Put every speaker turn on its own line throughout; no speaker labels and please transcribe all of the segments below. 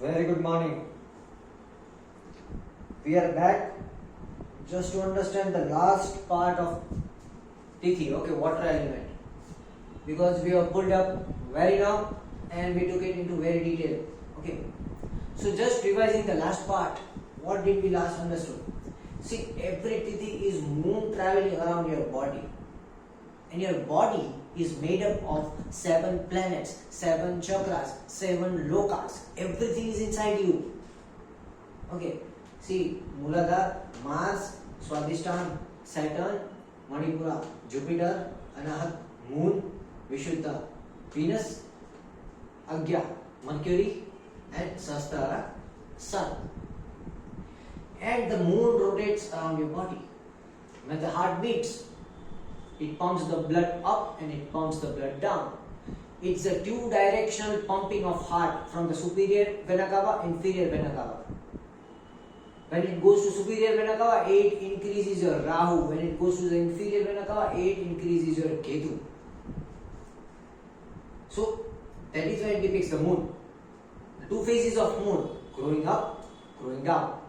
Very good morning. We are back just to understand the last part of Tithi, okay, water element. Because we have pulled up very long and we took it into very detail. Okay. So just revising the last part, what did we last understood? See, every Tithi is moon traveling around your body. And your body is made up of 7 planets, 7 chakras, 7 lokas. Everything is inside you. Okay. See, Muladhara, Mars, Swadhisthana, Saturn, Manipura, Jupiter, Anahat, Moon, Vishuddha, Venus, Agya, Mercury, and Sahasrara, Sun. And the moon rotates around your body. When the heart beats, it pumps the blood up and it pumps the blood down. It's a 2-directional pumping of heart from the superior vena cava, inferior vena cava. When it goes to superior vena cava, 8 increases your Rahu. When it goes to the inferior vena cava, 8 increases your Ketu. So that is why it depicts the moon. The 2 phases of moon, growing up, growing down.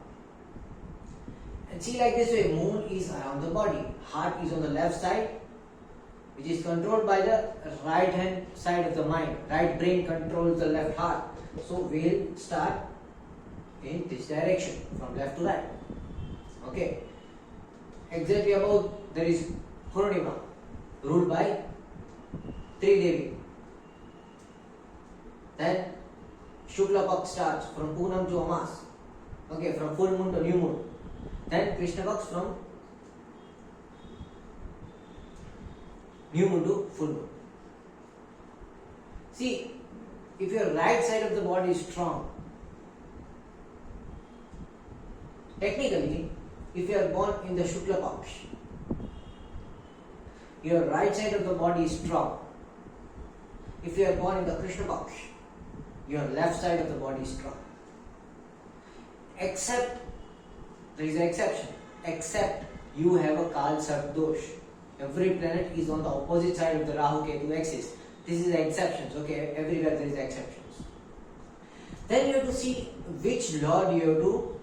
And see, like this way, moon is around the body. Heart is on the left side, which is controlled by the right hand side of the mind. Right brain controls the left heart. So we'll start in this direction, from left to right. Okay. Exactly above there is Purnima, ruled by Devi. Then Shukla Paksh starts from Poonam to Amas. Okay, from full moon to new moon. Then Krishna Paksh from new moon to full moon. See, if your right side of the body is strong, technically, if you are born in the Shukla Paksh, your right side of the body is strong. If you are born in the Krishna Paksh, your left side of the body is strong. Except, there is an exception, except you have a Kal Sarp dosh. Every planet is on the opposite side of the Rahu Ketu axis. This is the exceptions, okay? Everywhere there is exceptions. Then you have to see which Lord you have to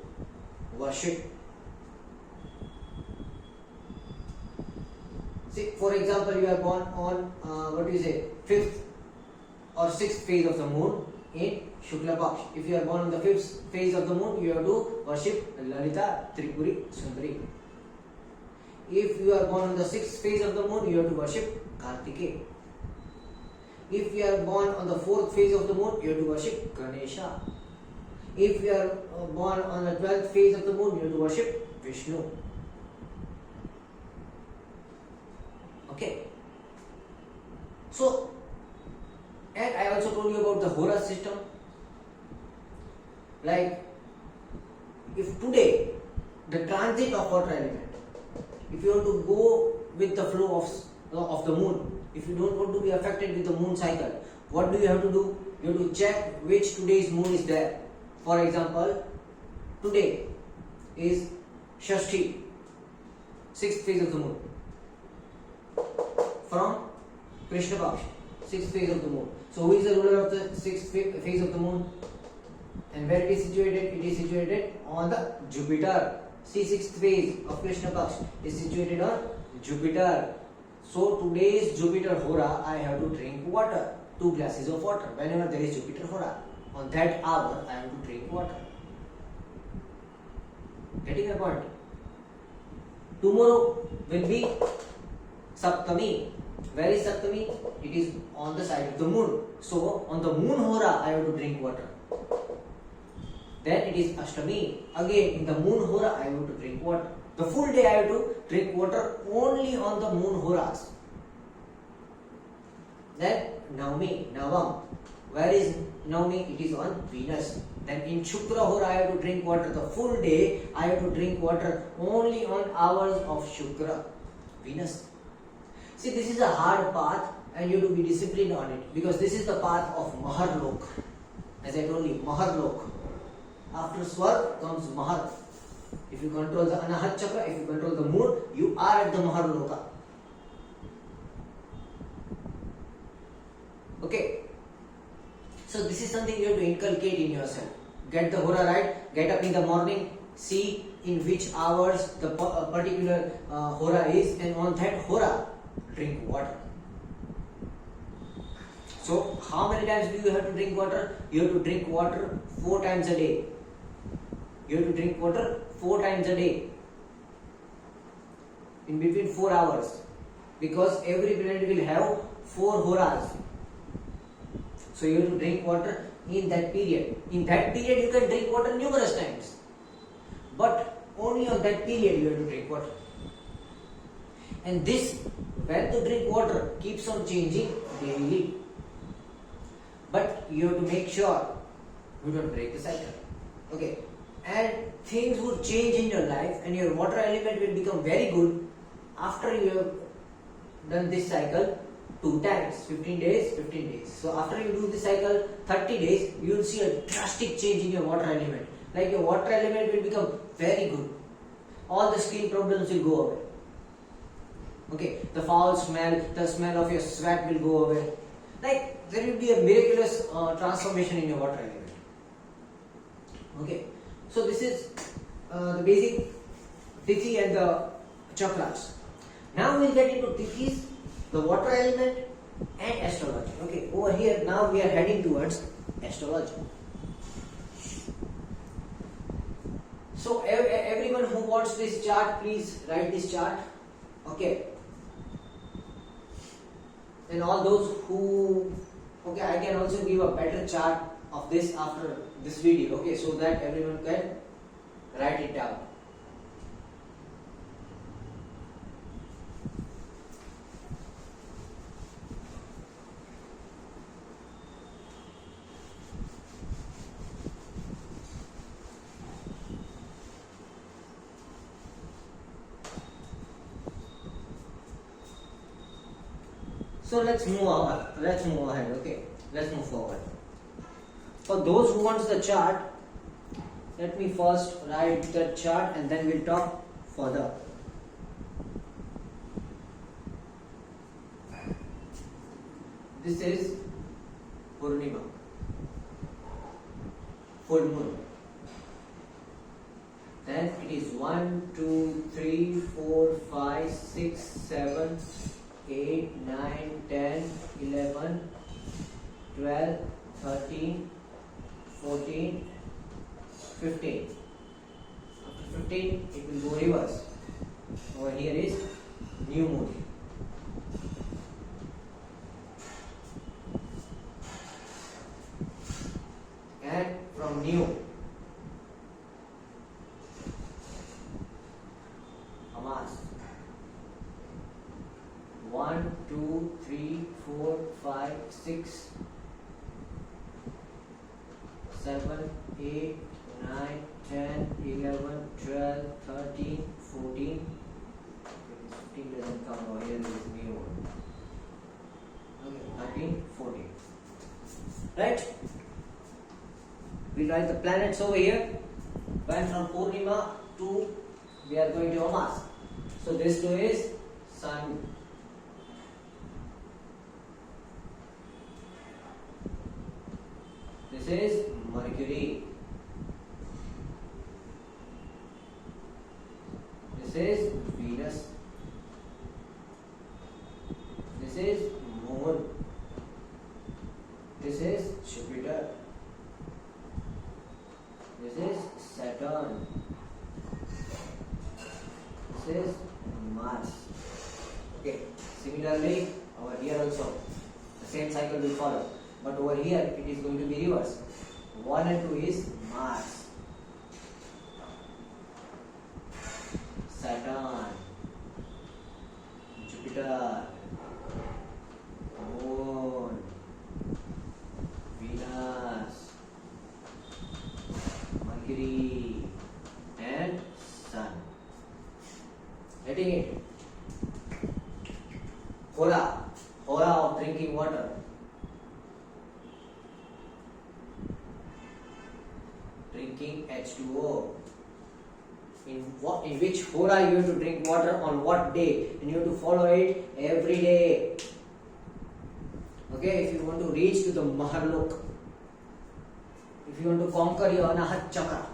worship. See, for example, you are born on, 5th or 6th phase of the moon in Shukla Paksh. If you are born on the 5th phase of the moon, you have to worship Lalita, Tripuri, Sundari. If you are born on the 6th phase of the moon, you have to worship Kartikeya. If you are born on the 4th phase of the moon, you have to worship Ganesha. If you are born on the 12th phase of the moon, you have to worship Vishnu. Okay. So, and I also told you about the Hora system. Like, if today, the transit of water element, if you want to go with the flow of the moon, if you don't want to be affected with the moon cycle, what do you have to do? You have to check which today's moon is there. For example, today is Shashti, 6th phase of the moon. From Krishna Paksh, 6th phase of the moon. So who is the ruler of the 6th phase of the moon? And where it is situated? It is situated on the Jupiter. See, 6th phase of Krishna Paksh is situated on Jupiter. So today's Jupiter Hora, I have to drink water. 2 glasses of water. Whenever there is Jupiter Hora, on that hour, I have to drink water. Getting a point? Tomorrow will be Saptami. Where is Saptami? It is on the side of the moon. So on the moon Hora, I have to drink water. Then it is Ashtami. Again, in the moon Hora, I have to drink water. The full day I have to drink water only on the moon Horas. Then Navami, Navam. Where is Navami? It is on Venus. Then in Shukra Hora, I have to drink water. The full day, I have to drink water only on hours of Shukra, Venus. See, this is a hard path and you have to be disciplined on it, because this is the path of Maharlok. As I told you, Maharlok. After Swar comes Mahar. If you control the Anahat Chakra, if you control the moon, you are at the Maharloka. Okay. So this is something you have to inculcate in yourself. get the hora right, get up in the morning, see in which hours the particular hora is, and on that hora drink water. So how many times do you have to drink water? You have to drink water 4 times a day. You have to drink water 4 times a day in between 4 hours, because every planet will have 4 horas. So you have to drink water in that period. In that period you can drink water numerous times, but only on that period you have to drink water. And this, when to drink water, keeps on changing daily. But you have to make sure you don't break the cycle. Okay. And things would change in your life, and your water element will become very good after you have done this cycle 2 times, 15 days, 15 days. So after you do this cycle 30 days, you will see a drastic change in your water element. Like your water element will become very good. All the skin problems will go away. Okay, the foul smell, the smell of your sweat will go away. Like there will be a miraculous transformation in your water element. Okay, so this is the basic Tithi and the chakras. Now we'll get into Tithis, the water element, and astrology. Okay, over here now we are heading towards astrology. So everyone who wants this chart, please write this chart. Okay. And all those who, okay, I can also give a better chart of this after this video, okay, so that everyone can write it down. So let's move ahead, okay, let's move forward. For those who wants the chart, let me first write the chart and then we'll talk further. This is Purnima, full moon. Then it is 1, 2, 3, 4, 5, 6, 7, 8, 9, 10, 11, 12, 13, 14, 15. After 15, it will go reverse. Over here is new moon. And from new, Amas. 1, 2, 3, 4, 5, 6, 7, 8, 9, 10, 11, 12, 13, 14. 15 doesn't come over here, this is new one. Okay, 13, 14. Right? We write the planets over here. When from Purnima to, we are going to Amas. So this two is Sun. This is Mercury. This is Venus. This is Moon. This is Jupiter. This is Saturn. This is Mars. Okay. Similarly, over here also the same cycle will follow. But over here it is going to be reverse. 1 and 2 is Mars, Saturn, Jupiter, Moon, Venus, Mercury, and Sun. Getting it? Hora of drinking water. Drinking H2O. In which hora you have to drink water on what day, and you have to follow it every day. Okay, if you want to reach to the Mahalok, if if you want to conquer your Anahat Chakra,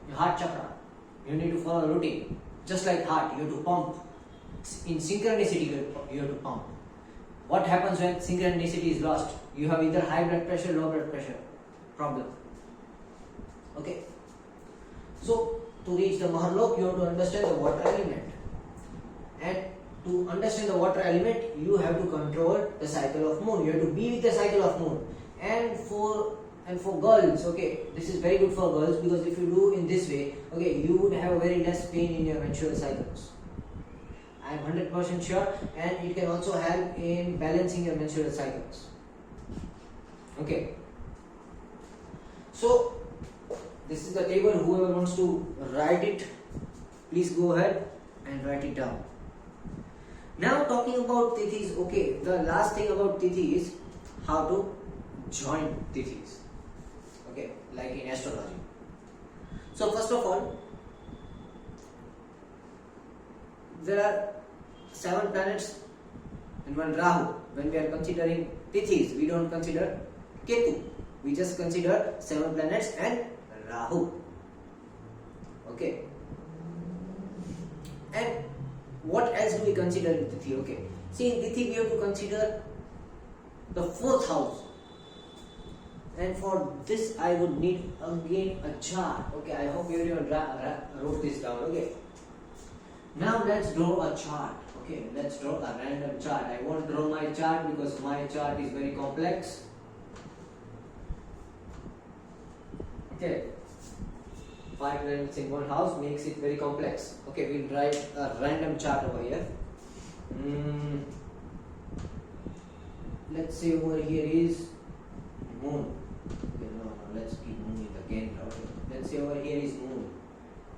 your heart chakra, you need to follow a routine. Just like heart, you have to pump. In synchronicity, you have to pump. What happens when synchronicity is lost? You have either high blood pressure, low blood pressure problem. Okay. So, to reach the Mahalok, you have to understand the water element. And to understand the water element, you have to control the cycle of moon. You have to be with the cycle of moon. And for girls, okay, this is very good for girls, because if you do in this way, okay, you would have very less pain in your menstrual cycles. I am 100% sure, and it can also help in balancing your menstrual cycles. Okay. So, this is the table. Whoever wants to write it, please go ahead and write it down. Now, talking about Tithis, okay, the last thing about Tithi is how to join Tithis. Okay, like in astrology. So, first of all, there are 7 planets and 1 Rahu. When we are considering Tithis, we don't consider Ketu. We just consider 7 planets and Rahu. Okay. And what else do we consider in Tithi? Okay. See, in Tithi we have to consider the 4th house. And for this I would need again a chart. Okay, I hope everyone wrote this down. Okay. Now let's draw a chart. Okay, let's draw a random chart. I won't draw my chart because my chart is very complex. Okay. 5 planets in 1 house makes it very complex. Okay, we'll write a random chart over here. Let's say over here is moon. Okay, no, let's keep moon again. Okay. Let's say over here is moon.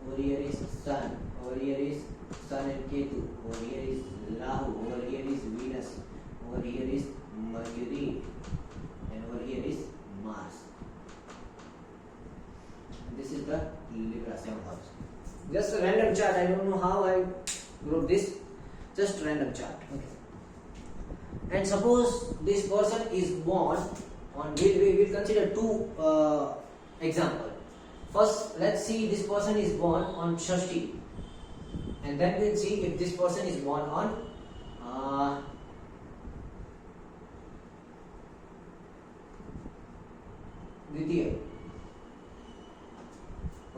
Over here is sun. Over here is sun and Ketu. Over here is Rahu. Over here is Venus. Over here is Mercury. And over here is Mars. This is the Libra 7th house. Just a random chart. I don't know how I wrote this. Just random chart. Okay. And suppose this person is born on. We will consider 2 examples. First, let's see this person is born on Shashti, and then we'll see if this person is born on Dvitiya.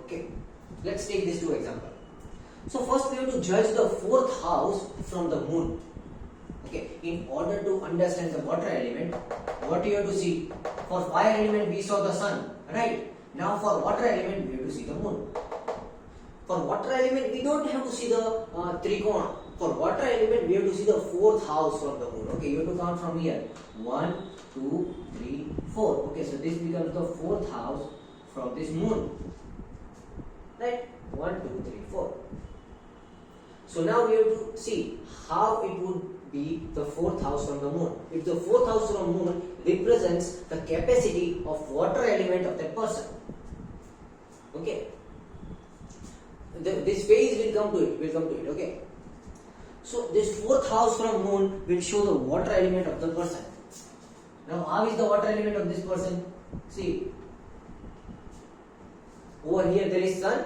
Okay, let's take these 2 examples. So first we have to judge the 4th house from the moon. Okay, in order to understand the water element, what you have to see? For fire element we saw the sun, right? Now for water element we have to see the moon. For water element we don't have to see the trikona. For water element we have to see the 4th house from the moon. Okay, you have to count from here. 1, 2, 3, 4. Okay, so this becomes the 4th house from this moon. Right? 1, 2, 3, 4. So now we have to see how it would be the 4th house from the moon. If the 4th house from moon represents the capacity of water element of that person. Okay. This phase will come to it. Okay. So this 4th house from moon will show the water element of the person. Now how is the water element of this person? See, over here there is sun.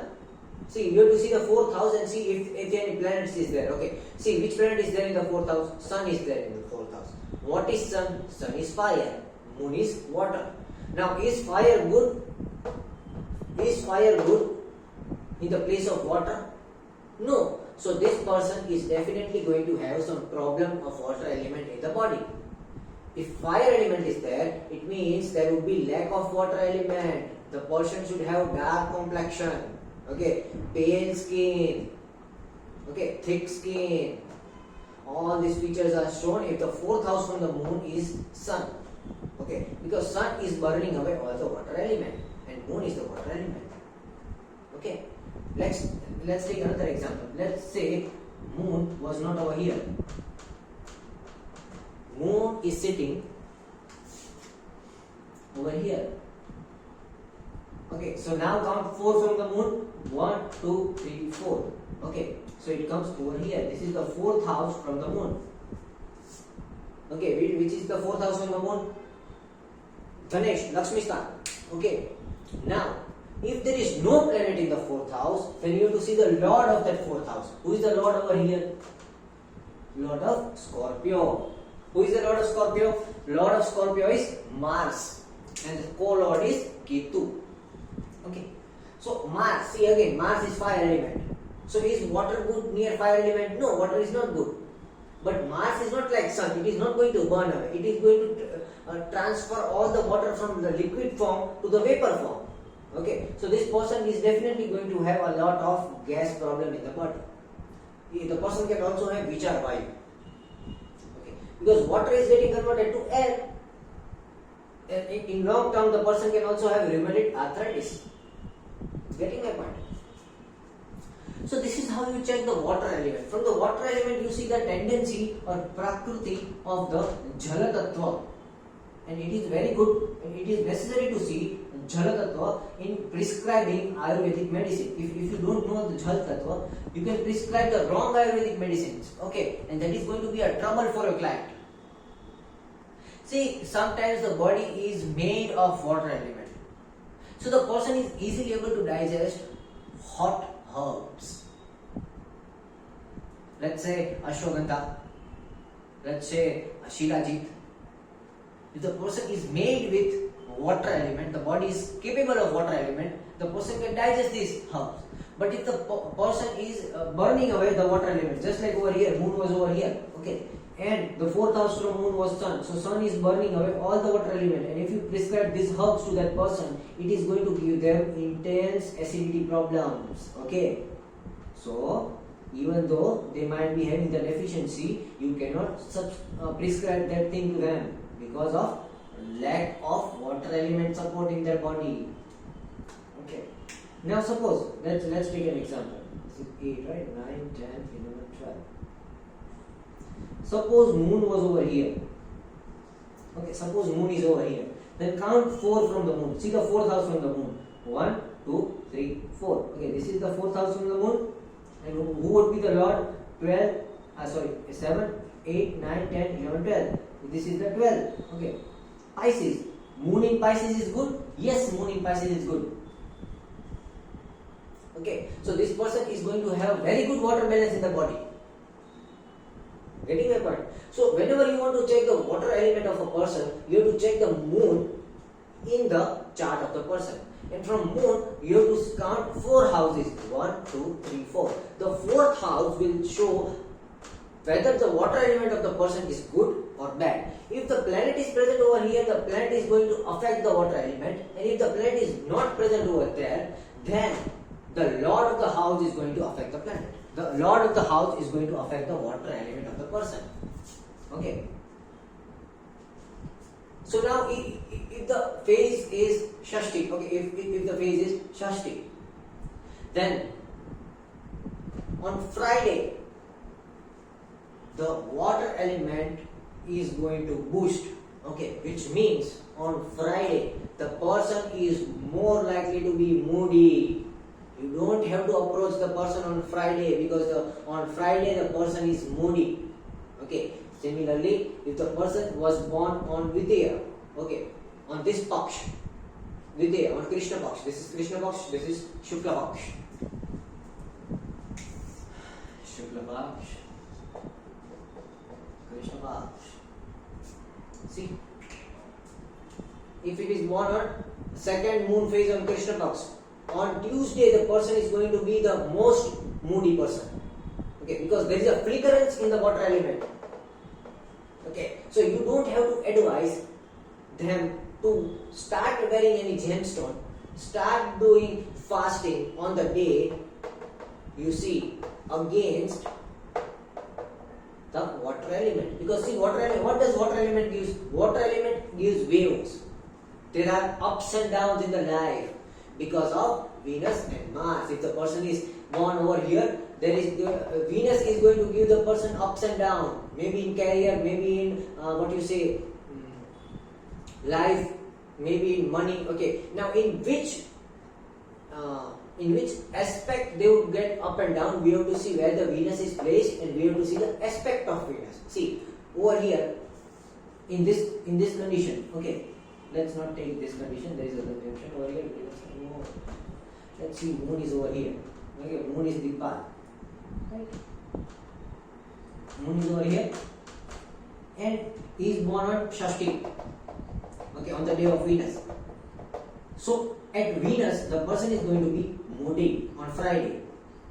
See, you have to see the 4th house and see if any planets is there. Okay. See which planet is there in the 4th house. Sun is there in the 4th house. What is sun? Sun is fire. Moon is water. Now is fire good? Is fire good in the place of water? No. So this person is definitely going to have some problem of water element in the body. If fire element is there, it means there would be lack of water element. The person should have dark complexion. Okay, pale skin, okay, thick skin. All these features are shown if the 4th house from the moon is sun. Okay, because sun is burning away all the water element and moon is the water element. Okay, let's take another example. Let's say moon was not over here. Moon is sitting over here. Okay, so now count 4 from the moon. 1, 2, 3, 4. Okay, so it comes over here. This is the 4th house from the moon. Okay, which is the 4th house from the moon? Ganesh, Lakshmi Stan. Okay. Now, if there is no planet in the 4th house, then you have to see the Lord of that 4th house. Who is the Lord over here? Lord of Scorpio. Who is the Lord of Scorpio? Lord of Scorpio is Mars. And the co-Lord is Ketu. Okay. So Mars, see again, Mars is fire element. So is water good near fire element? No, water is not good. But Mars is not like sun. It is not going to burn away. It is going to transfer all the water from the liquid form to the vapor form. Okay. So this person is definitely going to have a lot of gas problem in the body. The person can also have vichar vayu. Okay. Because water is getting converted to air. In long term, the person can also have rheumatoid arthritis. Getting my point? So this is how you check the water element. From the water element, you see the tendency or prakriti of the jala tattva, and it is very good. And it is necessary to see jala tattva in prescribing Ayurvedic medicine. If you don't know the jala tattva, you can prescribe the wrong Ayurvedic medicines. Okay, and that is going to be a trouble for your client. See, sometimes the body is made of water element. So the person is easily able to digest hot herbs. Let's say ashwagandha. Let's say shilajit. If the person is made with water element, the body is capable of water element, the person can digest these herbs. But if the person is burning away the water element, just like over here, moon was over here, okay, and the 4th house from moon was sun, so sun is burning away all the water element, and if you prescribe these herbs to that person, it is going to give them intense acidity problems. Okay, so even though they might be having the deficiency, you cannot prescribe that thing to them because of lack of water element support in their body. Okay. Now suppose, let's take an example. This is 8, right? 9, 10, 11, 12. Suppose moon was over here. Okay, suppose moon is over here. Then count 4 from the moon. See the 4th house from the moon. 1, 2, 3, 4. Okay, this is the 4th house from the moon. And who would be the Lord? 7, 8, 9, 10, 11, 12. This is the 12. Okay. Pisces. Moon in Pisces is good? Yes, moon in Pisces is good. Okay, so this person is going to have very good water balance in the body. Getting my point? So whenever you want to check the water element of a person, you have to check the moon in the chart of the person. And from moon, you have to count 4 houses. 1, 2, 3, 4. The 4th house will show whether the water element of the person is good or bad. If the planet is present over here, the planet is going to affect the water element. And if the planet is not present over there, then the Lord of the house is going to affect the planet. The Lord of the house is going to affect the water element of the person. Okay. So now if the phase is Shashti, okay, if the phase is Shashti, then on Friday, the water element is going to boost, okay, which means on Friday, the person is more likely to be moody. You don't have to approach the person on Friday because on Friday the person is moody. Okay. Similarly, if the person was born on Vidya, okay, on this Paksh, Vidya, on Krishna Paksh, this is Krishna Paksh, this is Shukla Paksh. Shukla Paksh, Krishna Paksh. See, if it is born on second moon phase on Krishna Paksh, on Tuesday the person is going to be the most moody person. Okay, because there is a flickerance in the water element. Okay, so you don't have to advise them to start wearing any gemstone, start doing fasting on the day you see against the water element. Because see, water element, what does water element gives? Water element gives waves. There are ups and downs in the life because of Venus and Mars. If the person is born over here, there is Venus is going to give the person ups and downs. Maybe in career, maybe in life, maybe in money. Okay. Now, in which aspect they would get up and down, we have to see where the Venus is placed, and we have to see the aspect of Venus. See over here, in this condition. Okay. let's not take this condition. There is another condition over here. Let's see, moon is over here. Okay, moon is the path. Right? Moon is over here, and he is born on Shashti. Okay, on the day of Venus. So at Venus, the person is going to be moody on Friday.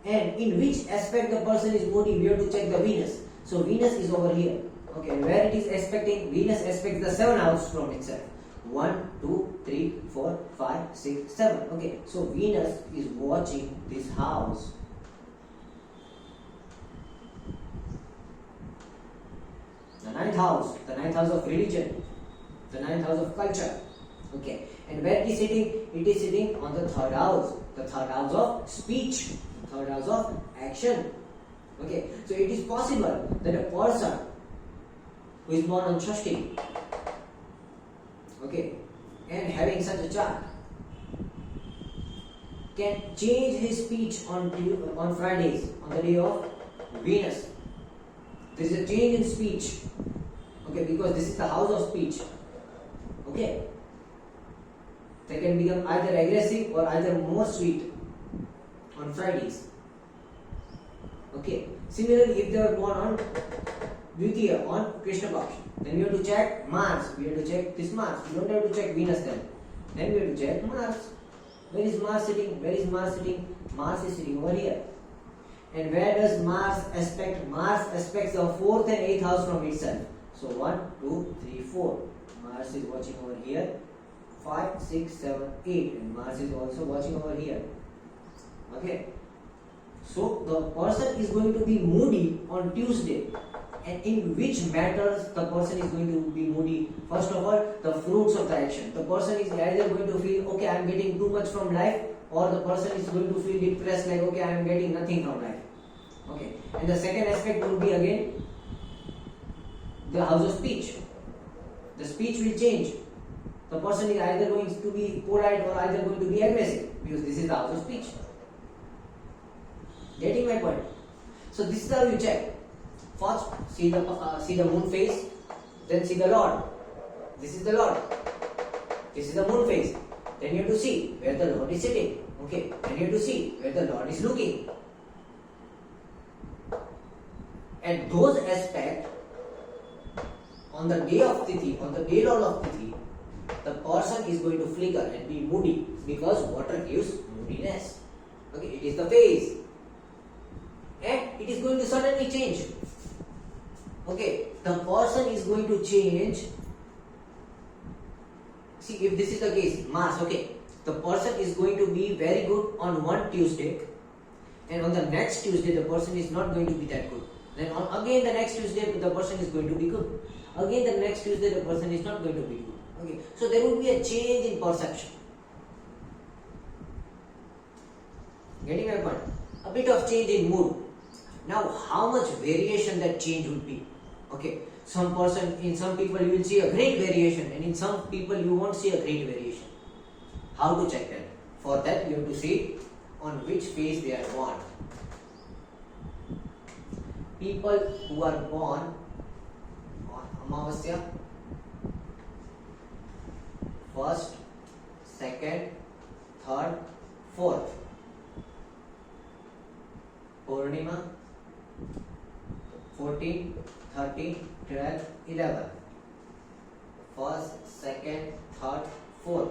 And in which aspect the person is moody, we have to check the Venus. So Venus is over here. Okay, where it is aspecting, Venus aspects the 7th house from itself. 1, 2, 3, 4, 5, 6, 7. Okay, so Venus is watching this house. The 9th house of religion, the 9th house of culture. Okay, and where it is sitting? It is sitting on the 3rd house, the 3rd house of speech, the 3rd house of action. Okay, so it is possible that a person who is born on Shashti, okay, and having such a chart, can change his speech on Fridays, on the day of Venus. There is a change in speech, okay, because this is the house of speech. Okay, they can become either aggressive or either more sweet on Fridays. Okay, similarly, if they are born on Dvitiya, on Krishna Paksha, then we have to check Mars. We have to check this Mars. We don't have to check Venus then. Then we have to check Mars. Where is Mars sitting? Where is Mars sitting? Mars is sitting over here. And where does Mars aspect? Mars aspects the 4th and 8th house from itself. So 1, 2, 3, 4. Mars is watching over here. 5, 6, 7, 8. And Mars is also watching over here. Okay. So the person is going to be moody on Tuesday. And in which matters the person is going to be moody? First of all, the fruits of the action. The person is either going to feel, okay, I am getting too much from life, or the person is going to feel depressed, like, okay, I am getting nothing from life. Okay. And the second aspect will be again the house of speech. The speech will change. The person is either going to be polite or either going to be aggressive, because this is the house of speech. Getting my point? So this is how you check. First, see the moon phase, then see the Lord. This is the Lord. This is the moon phase. Then you have to see where the Lord is sitting. Okay. Then you have to see where the Lord is looking. At those aspects, on the day of Tithi, on the day Lord of Tithi, the person is going to flicker and be moody, because water gives moodiness. Okay, it is the phase. And it is going to suddenly change. Okay, the person is going to change. See, if this is the case, Mars, okay, the person is going to be very good on one Tuesday, and on the next Tuesday, the person is not going to be that good. Then again the next Tuesday, the person is going to be good. Again the next Tuesday, the person is not going to be good. Okay, so there will be a change in perception. Getting my point? A bit of change in mood. Now, how much variation that change would be? Okay, in some people you will see a great variation, and in some people you won't see a great variation. How to check that? For that you have to see on which phase they are born. People who are born on Amavasya, 1st, 2nd, 3rd, 4th. Purnima, 14, 13, 12, 11. 1st, 2nd, 3rd, 4th.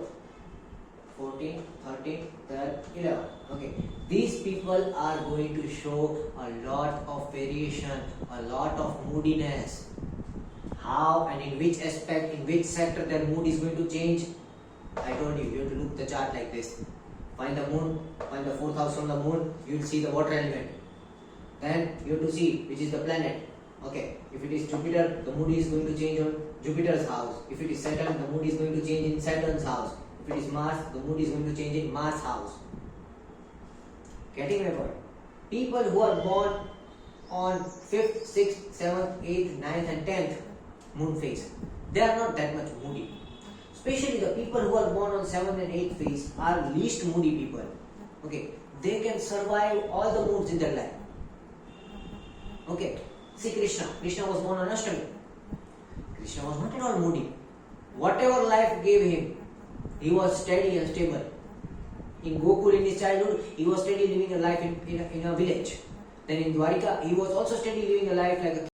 14, 13, 12, 11. Okay. These people are going to show a lot of variation, a lot of moodiness. How and in which aspect, in which sector their mood is going to change? I told you, you have to look the chart like this. Find the moon, find the 4th house from the moon, you will see the water element. Then you have to see which is the planet. Okay, if it is Jupiter, the mood is going to change on Jupiter's house. If it is Saturn, the mood is going to change in Saturn's house. If it is Mars, the mood is going to change in Mars' house. Getting my point? People who are born on 5th, 6th, 7th, 8th, 9th and 10th moon phase, they are not that much moody. Especially the people who are born on 7th and 8th phase are least moody people. Okay, they can survive all the moods in their life. Okay, see Krishna. Krishna was born on Ashtami. Krishna was not at all moody. whatever life gave him, he was steady and stable. In Gokul, in his childhood, he was steady living a life in a village. Then in Dwarika, he was also steady living a life like a